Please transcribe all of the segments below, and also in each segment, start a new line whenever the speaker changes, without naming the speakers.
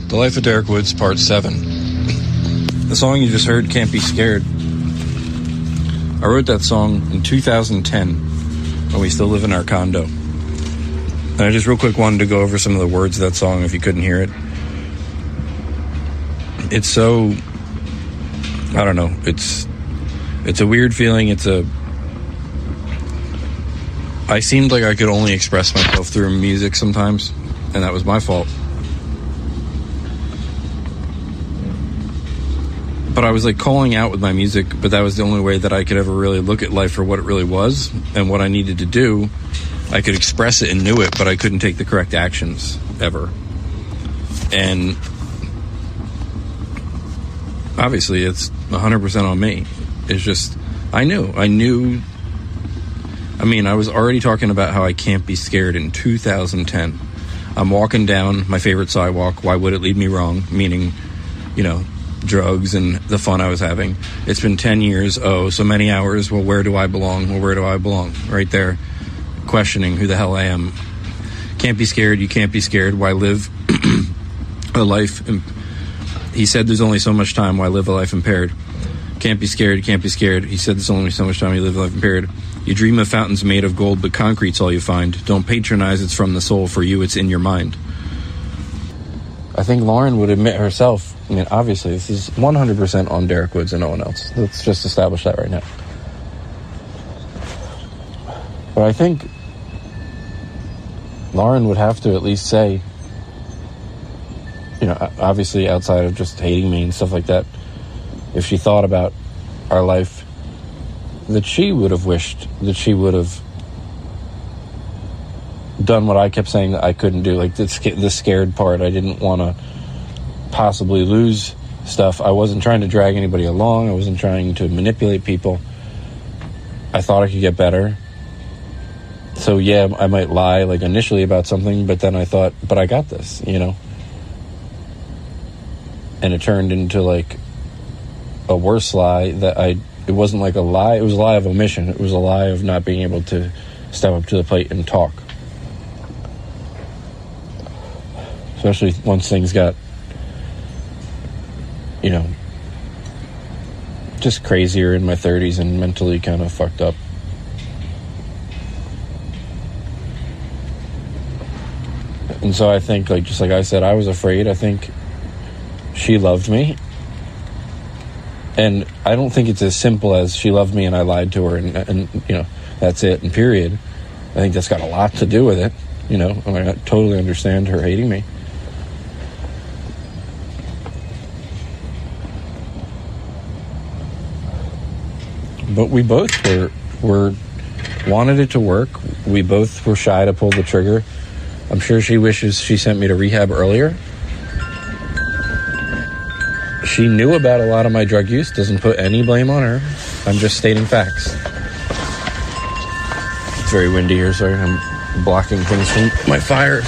The Life of Derek Woods, Part 7. The song you just heard, Can't Be Scared. I wrote that song in 2010 when we still live in our condo. And I just real quick wanted to go over some of the words of that song if you couldn't hear it. It's so... I don't know. It's a weird feeling. I seemed like I could only express myself through music sometimes, and that was my fault. But I was like calling out with my music, but that was the only way that I could ever really look at life for what it really was and what I needed to do. I could express it and knew it, but I couldn't take the correct actions ever. And obviously it's 100% on me. It's just, I knew. I mean, I was already talking about how I can't be scared in 2010. I'm walking down my favorite sidewalk. Why would it lead me wrong? Meaning, drugs and the fun I was having. It's been 10 years. Oh, so many hours. Well, where do I belong? Well, where do I belong? Right there. Questioning who the hell I am. Can't be scared. You can't be scared. Why live a life? He said there's only so much time. Why live a life impaired? Can't be scared. You can't be scared. He said there's only so much time. You live a life impaired. You dream of fountains made of gold, but concrete's all you find. Don't patronize. It's from the soul. For you, it's in your mind. I think Lauren would admit herself, I mean, obviously, this is 100% on Derek Woods and no one else. Let's just establish that right now. But I think Lauren would have to at least say, obviously outside of just hating me and stuff like that, if she thought about our life, that she would have wished that she would have done what I kept saying that I couldn't do, like the scared part. I didn't want to possibly lose stuff. I wasn't trying to drag anybody along. I wasn't trying to manipulate people. I thought I could get better. So yeah, I might lie like initially about something, but then I thought, but I got this, And it turned into like a worse lie that it wasn't like a lie. It was a lie of omission. It was a lie of not being able to step up to the plate and talk. Especially once things got, just crazier in my 30s and mentally kind of fucked up. And so I think, just like I said, I was afraid. I think she loved me. And I don't think it's as simple as she loved me and I lied to her and that's it and period. I think that's got a lot to do with it. I totally understand her hating me. But we both were wanted it to work. We both were shy to pull the trigger. I'm sure she wishes she sent me to rehab earlier. She knew about a lot of my drug use. Doesn't put any blame on her. I'm just stating facts. It's very windy here, sorry. I'm blocking things from my fire.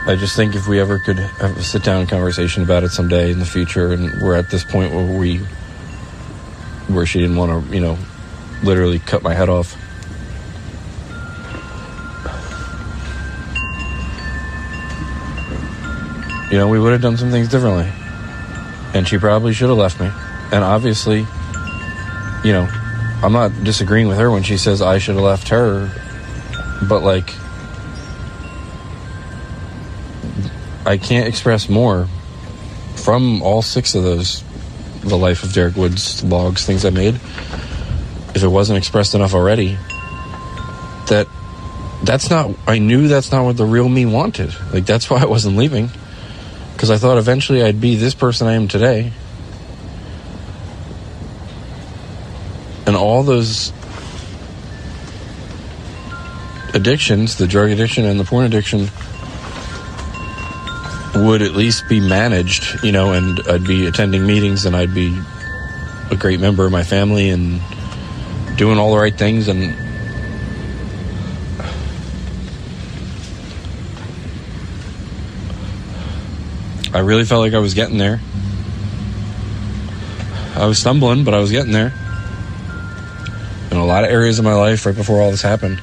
I just think if we ever could have a sit-down conversation about it someday in the future, and we're at this point where she didn't want to, literally cut my head off. We would have done some things differently. And she probably should have left me. And obviously, I'm not disagreeing with her when she says I should have left her. But, I can't express more from all 6 of those, the Life of Derek Woods logs, things I made. If it wasn't expressed enough already, I knew that's not what the real me wanted. That's why I wasn't leaving. Because I thought eventually I'd be this person I am today. And all those addictions, the drug addiction and the porn addiction, would at least be managed, and I'd be attending meetings and I'd be a great member of my family and doing all the right things. And I really felt like I was getting there. I was stumbling, but I was getting there. In a lot of areas of my life right before all this happened.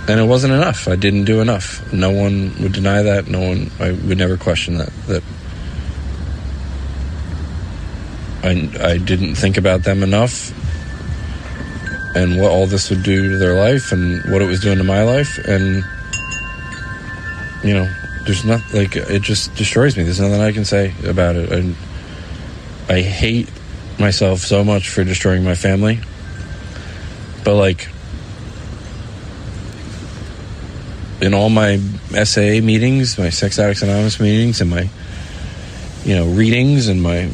And it wasn't enough. I didn't do enough. No one would deny that. I would never question that I didn't think about them enough, and what all this would do to their life, and what it was doing to my life. And there's not, like, it just destroys me. There's nothing I can say about it. And I hate myself so much for destroying my family. But, like, in all my SAA meetings, my Sex Addicts Anonymous meetings, and my, readings, and my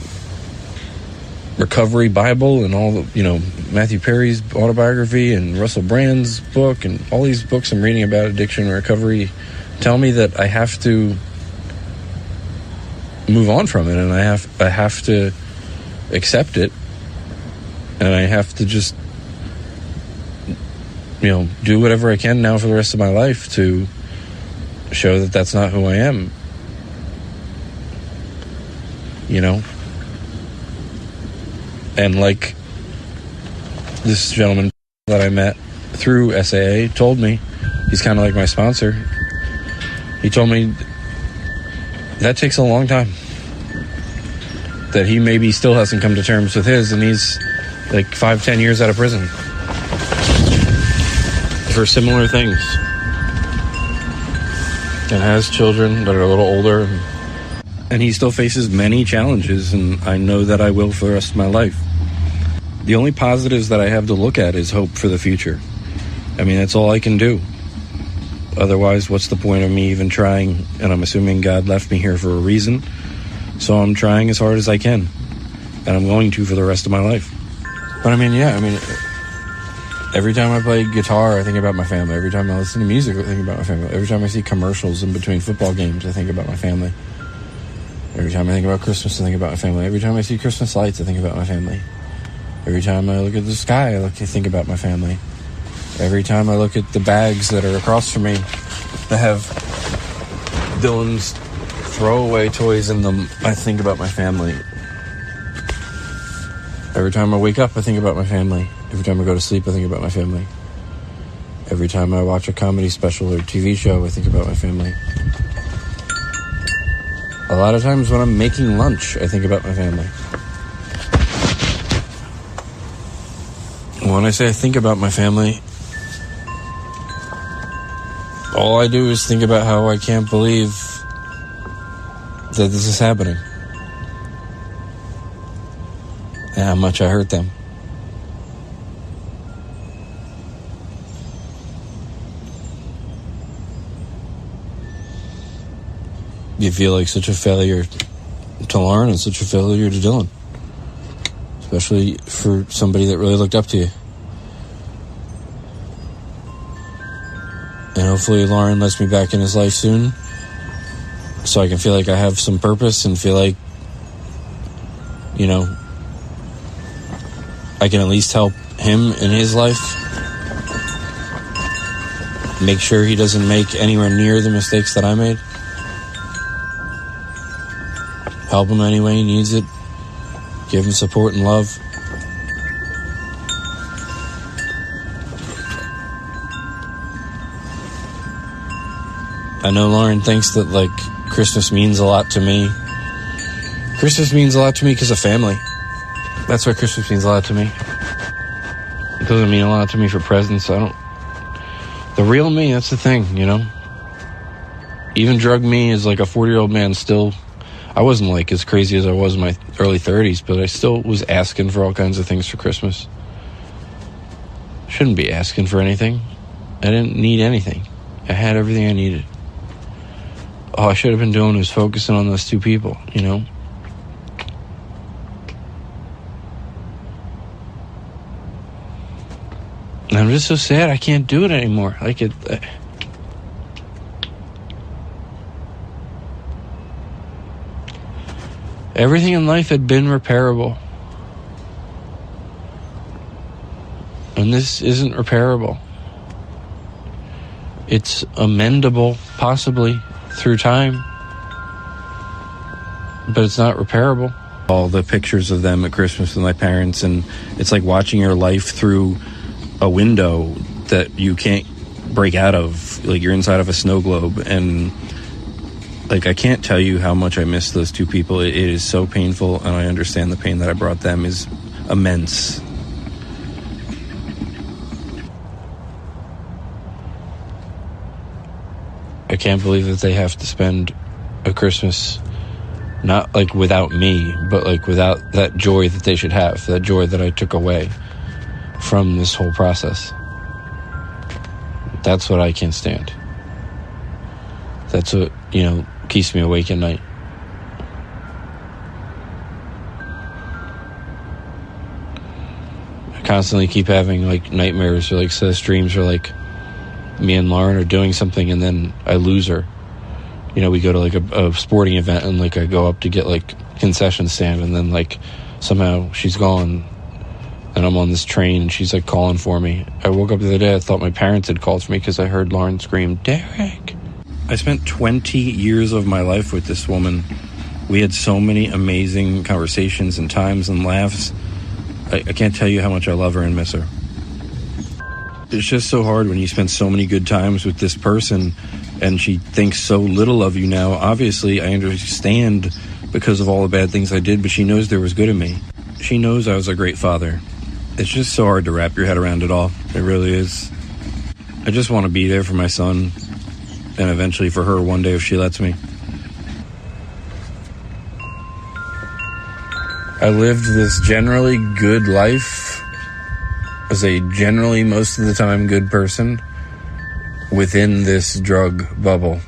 recovery Bible, and all the, Matthew Perry's autobiography, and Russell Brand's book, and all these books I'm reading about addiction and recovery, tell me that I have to move on from it, and I have to accept it, and I have to just do whatever I can now for the rest of my life to show that that's not who I am. And like this gentleman that I met through SAA told me, he's kind of like my sponsor. He told me that takes a long time. That he maybe still hasn't come to terms with his, and he's like 5-10 years out of prison for similar things, and has children that are a little older, and he still faces many challenges, and I know that I will for the rest of my life. The only positives that I have to look at is hope for the future. I mean, that's all I can do. Otherwise, what's the point of me even trying? And I'm assuming God left me here for a reason, so I'm trying as hard as I can, and I'm going to for the rest of my life. But every time I play guitar, I think about my family. Every time I listen to music, I think about my family. Every time I see commercials in between football games, I think about my family. Every time I think about Christmas, I think about my family. Every time I see Christmas lights, I think about my family. Every time I look at the sky, I think about my family. Every time I look at the bags that are across from me that have Dylan's throwaway toys in them, I think about my family. Every time I wake up, I think about my family. Every time I go to sleep, I think about my family. Every time I watch a comedy special or TV show, I think about my family. A lot of times when I'm making lunch, I think about my family. When I say I think about my family, all I do is think about how I can't believe that this is happening, and how much I hurt them. You feel like such a failure to Lauren and such a failure to Dylan, especially for somebody that really looked up to you. And hopefully Lauren lets me back in his life soon, so I can feel like I have some purpose and feel like, I can at least help him in his life. Make sure he doesn't make anywhere near the mistakes that I made. Help him any way he needs it. Give him support and love. I know Lauren thinks that, Christmas means a lot to me. Christmas means a lot to me because of family. That's why Christmas means a lot to me. It doesn't mean a lot to me for presents. The real me, that's the thing, Even drug me as a 40-year-old man still... I wasn't as crazy as I was in my early 30s, but I still was asking for all kinds of things for Christmas. Shouldn't be asking for anything. I didn't need anything. I had everything I needed. All I should have been doing was focusing on those two people, And I'm just so sad I can't do it anymore. Everything in life had been repairable. And this isn't repairable. It's amendable, possibly, through time. But it's not repairable. All the pictures of them at Christmas with my parents, and it's like watching your life through a window that you can't break out of. Like, you're inside of a snow globe, and like, I can't tell you how much I miss those two people. It is so painful, and I understand the pain that I brought them is immense. I can't believe that they have to spend a Christmas not like without me, but like without that joy that they should have, that joy that I took away from this whole process. That's what I can't stand. That's what, keeps me awake at night. I constantly keep having like nightmares or like dreams, or like me and Lauren are doing something and then I lose her. We go to like a sporting event, and like I go up to get like concession stand, and then like somehow she's gone, and I'm on this train and she's like calling for me. I woke up the other day, I thought my parents had called for me because I heard Lauren scream, "Derek!" I spent 20 years of my life with this woman. We had so many amazing conversations and times and laughs. I can't tell you how much I love her and miss her. It's just so hard when you spend so many good times with this person and she thinks so little of you now. Obviously, I understand because of all the bad things I did, but she knows there was good in me. She knows I was a great father. It's just so hard to wrap your head around it all. It really is. I just want to be there for my son, and eventually for her one day if she lets me. I lived this generally good life as a generally most of the time good person within this drug bubble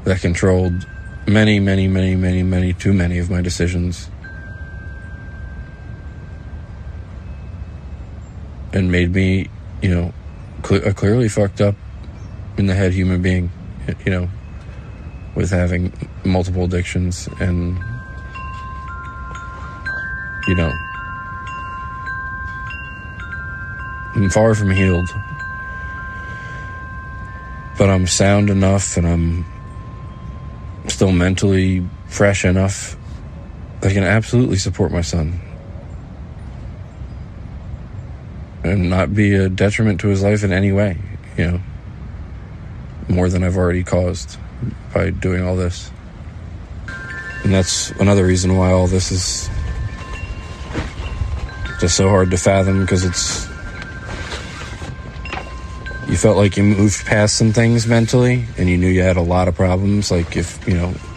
that controlled many, many, many, many, many, too many of my decisions, and made me, a clearly fucked up in the head human being, with having multiple addictions and, I'm far from healed, but I'm sound enough and I'm still mentally fresh enough that I can absolutely support my son and not be a detriment to his life in any way, more than I've already caused by doing all this. And that's another reason why all this is just so hard to fathom, because you felt like you moved past some things mentally and you knew you had a lot of problems. Like, if,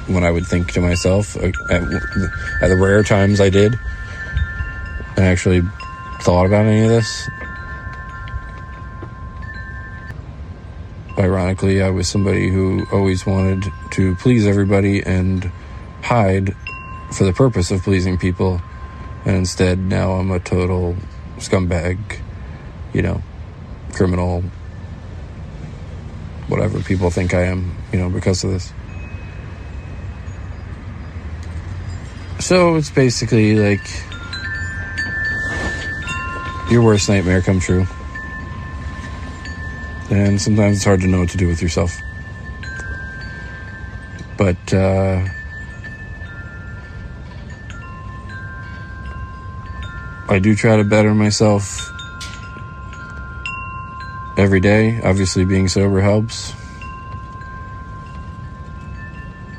when I would think to myself at the rare times I did and actually thought about any of this, ironically, I was somebody who always wanted to please everybody and hide for the purpose of pleasing people. And instead, now I'm a total scumbag, criminal, whatever people think I am, because of this. So it's basically like your worst nightmare come true. And sometimes it's hard to know what to do with yourself. But, I do try to better myself every day. Obviously, being sober helps.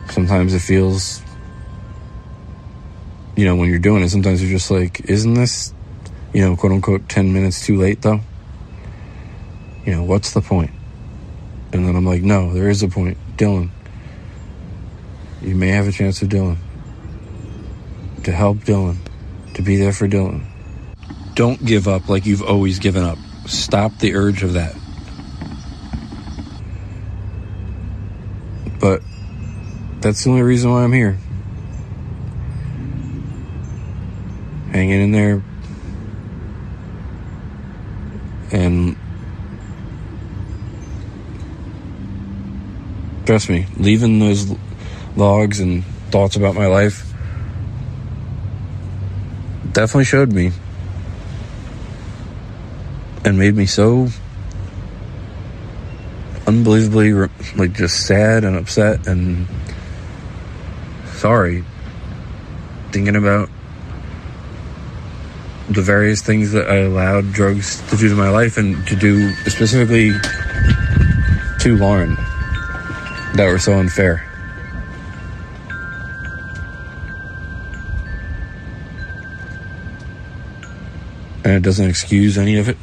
Sometimes it feels, when you're doing it, sometimes you're just like, isn't this, quote unquote, 10 minutes too late though? What's the point? And then I'm like, no, there is a point. Dylan, you may have a chance with Dylan. To help Dylan. To be there for Dylan. Don't give up like you've always given up. Stop the urge of that. But that's the only reason why I'm here. Hanging in there. And trust me, leaving those logs and thoughts about my life definitely showed me and made me so unbelievably just sad and upset and sorry, thinking about the various things that I allowed drugs to do to my life and to do specifically to Lauren that were so unfair. And it doesn't excuse any of it.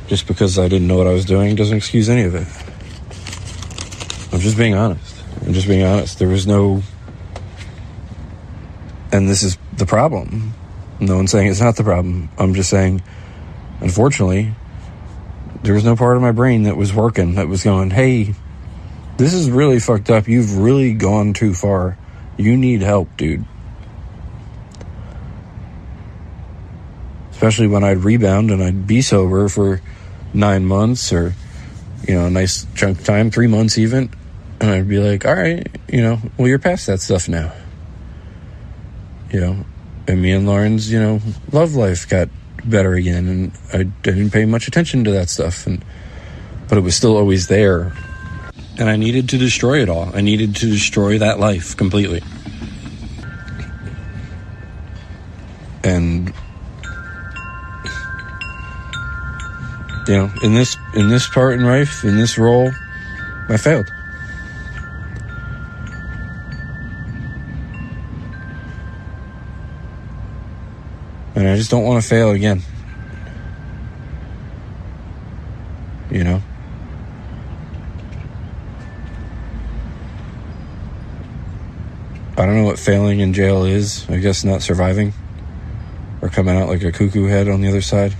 Just because I didn't know what I was doing doesn't excuse any of it. I'm just being honest. There was no... And this is the problem. No one's saying it's not the problem. I'm just saying, unfortunately, there was no part of my brain that was working, that was going, hey, this is really fucked up. You've really gone too far. You need help, dude. Especially when I'd rebound and I'd be sober for 9 months or, a nice chunk of time, 3 months even. And I'd be like, all right, well, you're past that stuff now. And me and Lauren's, love life got better again. And I didn't pay much attention to that stuff. But it was still always there. And I needed to destroy it all. I needed to destroy that life completely. And... in this part in life, in this role, I failed. And I just don't want to fail again. I don't know what failing in jail is. I guess not surviving. Or coming out like a cuckoo head on the other side.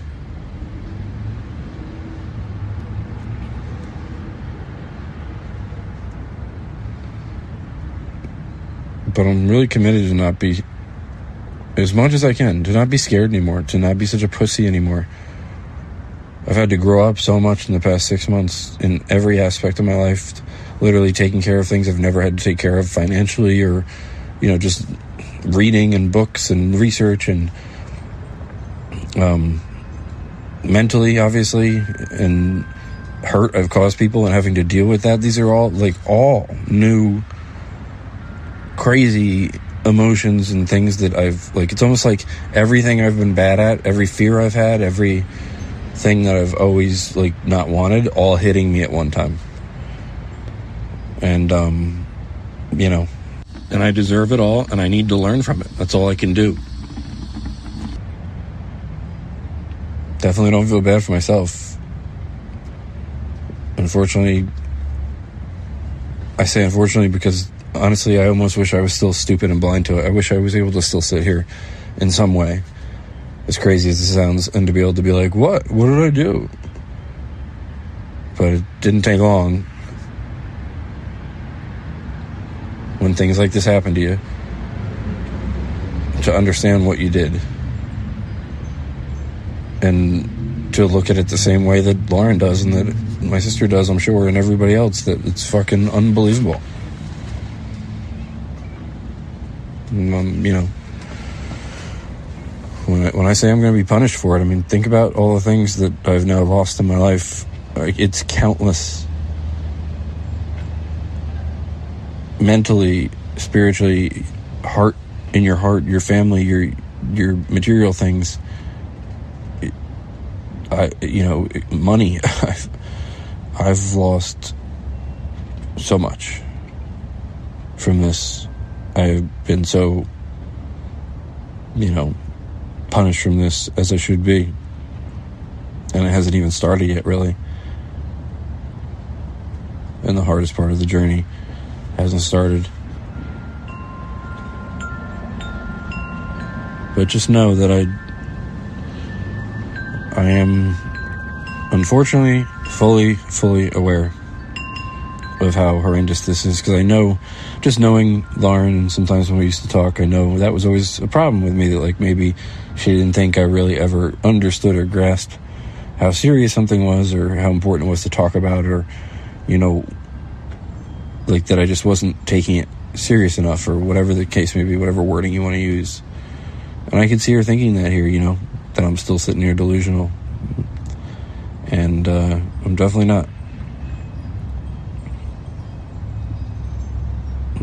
But I'm really committed to not be, as much as I can, to not be scared anymore, to not be such a pussy anymore. I've had to grow up so much in the past 6 months in every aspect of my life, literally taking care of things I've never had to take care of financially or, just reading and books and research and mentally, obviously, and hurt I've caused people and having to deal with that. These are all new crazy emotions and things that it's almost like everything I've been bad at, every fear I've had, every thing that I've always not wanted, all hitting me at one time. And and I deserve it all, and I need to learn from it. That's all I can do. Definitely don't feel bad for myself. Unfortunately, I say unfortunately because honestly, I almost wish I was still stupid and blind to it. I wish I was able to still sit here in some way, as crazy as this sounds, and to be able to be like, what did I do? But it didn't take long when things like this happen to you to understand what you did and to look at it the same way that Lauren does and that my sister does, I'm sure, and everybody else, that it's fucking unbelievable. When I say I'm going to be punished for it, think about all the things that I've now lost in my life. It's countless. Mentally, spiritually, in your heart, your family, your material things. Money. I've lost so much from this. I've been so, punished from this as I should be. And it hasn't even started yet, really. And the hardest part of the journey hasn't started. But just know that I am, unfortunately, fully aware of how horrendous this is, because I know, just knowing Lauren, and sometimes when we used to talk, I know that was always a problem with me, that maybe she didn't think I really ever understood or grasped how serious something was, or how important it was to talk about, or that I just wasn't taking it serious enough, or whatever the case may be, whatever wording you want to use. And I could see her thinking that here, that I'm still sitting here delusional. And I'm definitely not.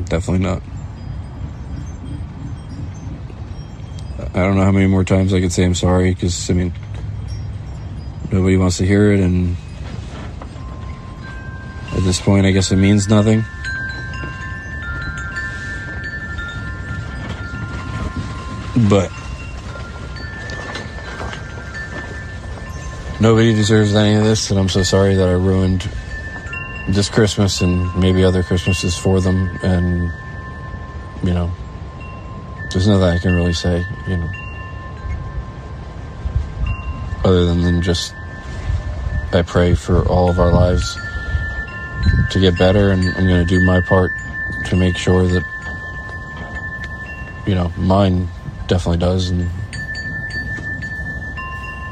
Definitely not. I don't know how many more times I could say I'm sorry, because, nobody wants to hear it, and At this point, I guess it means nothing. But nobody deserves any of this, and I'm so sorry that I ruined this Christmas and maybe other Christmases for them. And, you know, there's nothing I can really say, you know, other than just I pray for all of our lives to get better, and I'm going to do my part to make sure that, you know, mine definitely does, and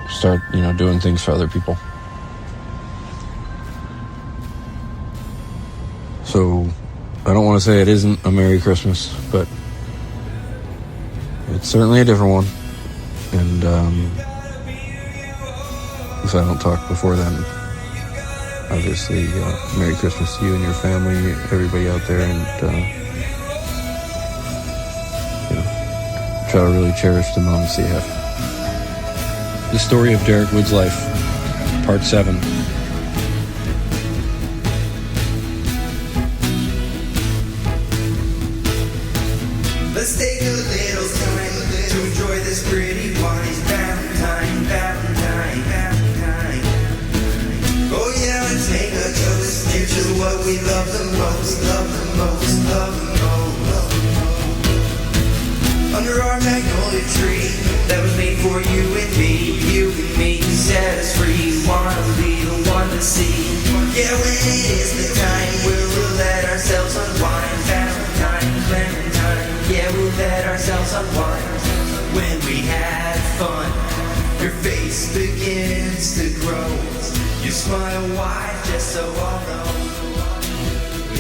start, you know, doing things for other people. So I don't want to say it isn't a Merry Christmas, but it's certainly a different one. And if I don't talk before then, obviously, Merry Christmas to you and your family, everybody out there, and you know, try to really cherish the moments that you have. The story of Derek Wood's life, part 7.
Let's take a little time to enjoy this pretty party's Valentine. Oh yeah, let's make a toast to what we love the most. Under our magnolia tree that was made for you and me, set us free. Wanna be the one to see. Yeah, when it is the time, we'll let ourselves unwind. Valentine, Clementine. Yeah, we'll let ourselves unwind. When we had fun, your face begins to grow. You smile wide just so I'll know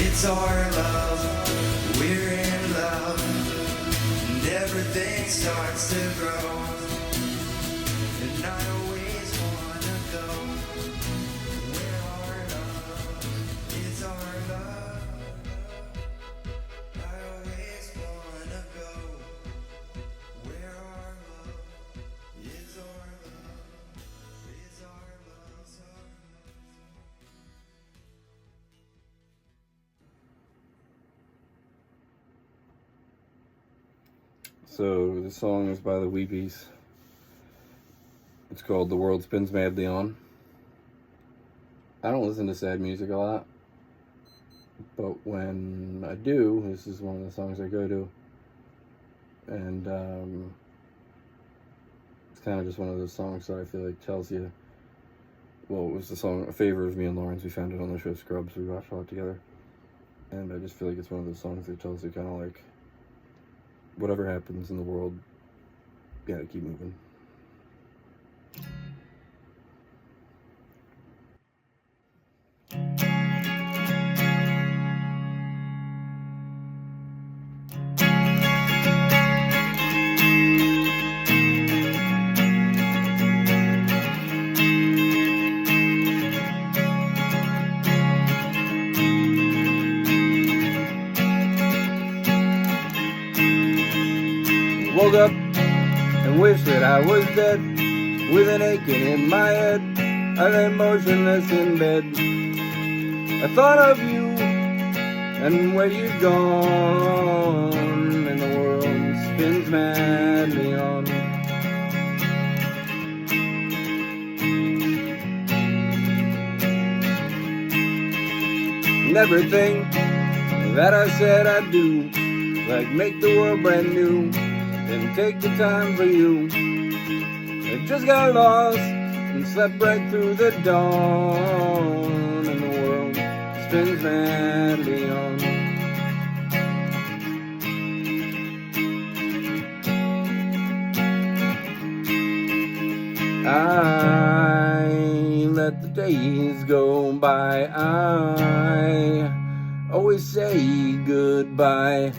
it's our love, we're in love, and everything starts to grow. And I always wanna go where our love is our love. I always wanna go where our love is our love, is our love.
So the song is by the Weepies. It's called The World Spins Madly On. I don't listen to sad music a lot, but when I do, this is one of the songs I go to. And it's kind of just one of those songs that I feel like tells you, well, it was the song, a favor of me and Lawrence. We found it on the show Scrubs. We watched a lot together. And I just feel like it's one of those songs that tells you kind of like, whatever happens in the world, you gotta keep moving. Woke up and wished that I was dead, with an aching in my head. I lay motionless in bed. I thought of you and where you'd gone, and the world spins madly on. And everything that I said I'd do, like make the world brand new and take the time for you, I just got lost and slept right through the dawn, and the world spins madly on. I let the days go by. I always say goodbye.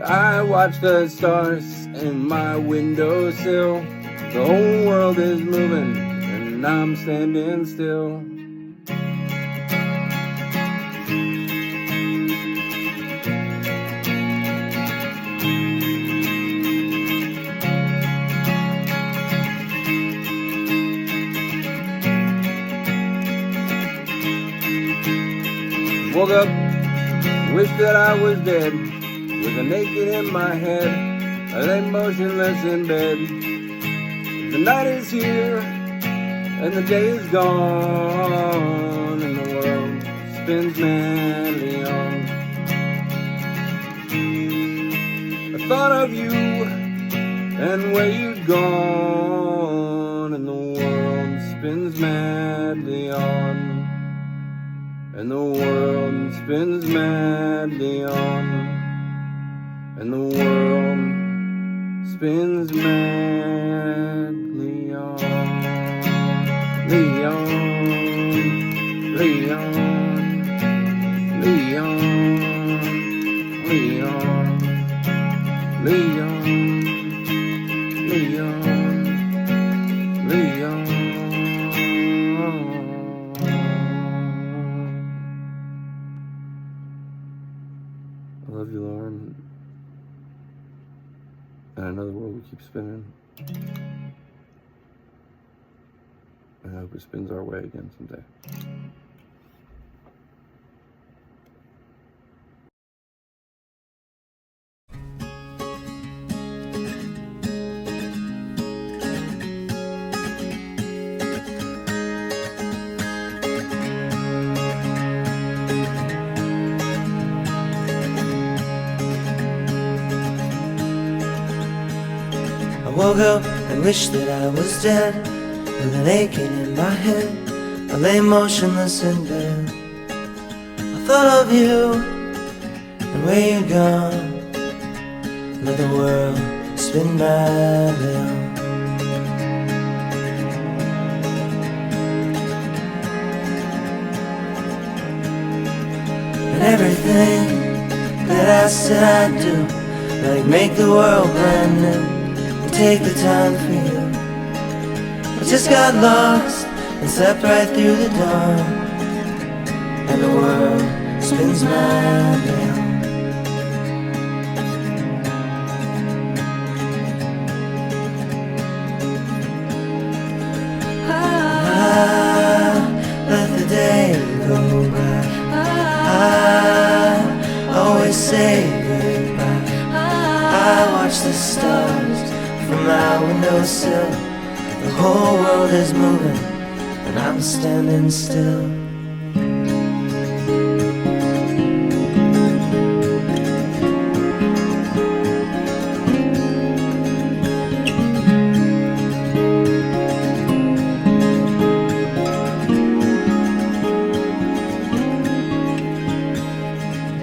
I watch the stars in my windowsill. The whole world is moving and I'm standing still.
Woke up, wish that I was dead, with a naked in my head. I lay motionless in bed. The night is here, and the day is gone, and the world spins madly on. I thought of you, and where you'd gone, and the world spins madly on. And the world spins madly on. And the world spins madly on. Leon, Leon, Leon, Leon, Leon, Leon, Leon. I love you, Lauren. And I know the world will keep spinning. And I hope it spins our way again someday.
I woke up and wished that I was dead, with an aching in my head. I lay motionless in bed. I thought of you and where you'd gone. Let the world spin madly on. And everything that I said I'd do, like make the world brand new, take the time for you. I just got lost and slept right through the dawn, and the world spins madly on. Let the day go by. I always say goodbye. I watch the stars from my windowsill. The whole world is moving, and I'm standing still.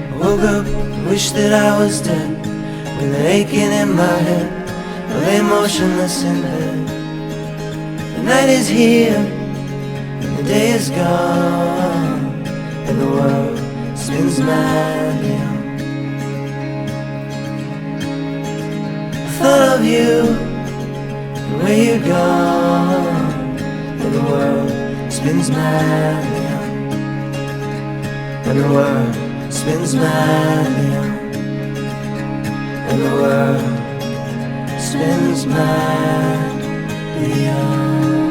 I woke up, wished that I was dead, with an aching in my head. I lay motionless in bed. The night is here, and the day is gone, and the world spins madly on. I thought of you, and where you're gone, and the world spins madly on. And the world spins madly on. And the world spins madly on.